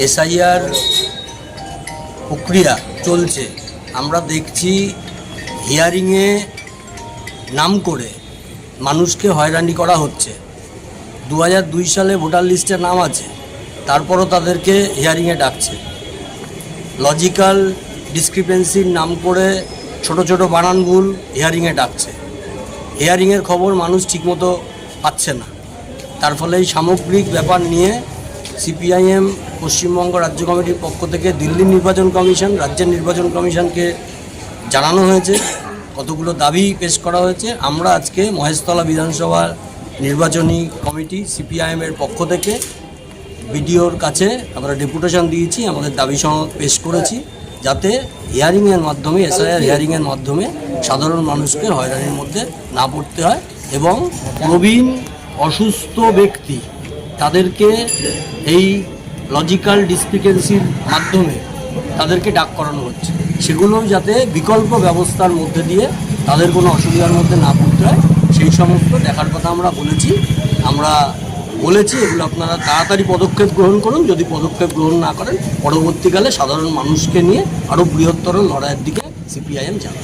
SIR প্রক্রিয়া চলছে, আমরা দেখছি হিয়ারিংয়ে নাম করে মানুষকে হয়রানি করা হচ্ছে। 2002 সালে ভোটার লিস্টে নাম আছে, তারপরও তাদেরকে হিয়ারিংয়ে ডাকছে। লজিক্যাল ডিসক্রিপেন্সির নাম করে ছোট ছোট বানান ভুল হিয়ারিংয়ে ডাকছে। হিয়ারিংয়ের খবর মানুষ ঠিকমতো পাচ্ছে না। তার ফলে এই সামগ্রিক ব্যাপার নিয়ে সিপিআইএম পশ্চিমবঙ্গ রাজ্য কমিটির পক্ষ থেকে দিল্লি নির্বাচন কমিশন, রাজ্যের নির্বাচন কমিশনকে জানানো হয়েছে, কতগুলো দাবি পেশ করা হয়েছে। আমরা আজকে মহেশতলা বিধানসভা নির্বাচনী কমিটি সিপিআইএমের পক্ষ থেকে বিডিওর কাছে আমরা ডেপুটেশন দিয়েছি, আমাদের দাবি সনদ পেশ করেছি, যাতে হিয়ারিংয়ের মাধ্যমে, এসআইআর হিয়ারিংয়ের মাধ্যমে সাধারণ মানুষকে হয়রানির মধ্যে না পড়তে হয় এবং প্রবীণ অসুস্থ ব্যক্তি তাদেরকে এই লজিক্যাল ডিসক্রিপেন্সির মাধ্যমে তাদেরকে ডাক করানো হচ্ছে, সেগুলো যাতে বিকল্প ব্যবস্থার মধ্যে দিয়ে তাদের কোনো অসুবিধার মধ্যে না পড়তে হয় সেই সমস্ত দেখার কথা আমরা বলেছি। এগুলো আপনারা তাড়াতাড়ি পদক্ষেপ গ্রহণ করুন। যদি পদক্ষেপ গ্রহণ না করেন, পরবর্তীকালে সাধারণ মানুষকে নিয়ে আরও বৃহত্তর লড়াইয়ের দিকে সিপিআইএম যাবে।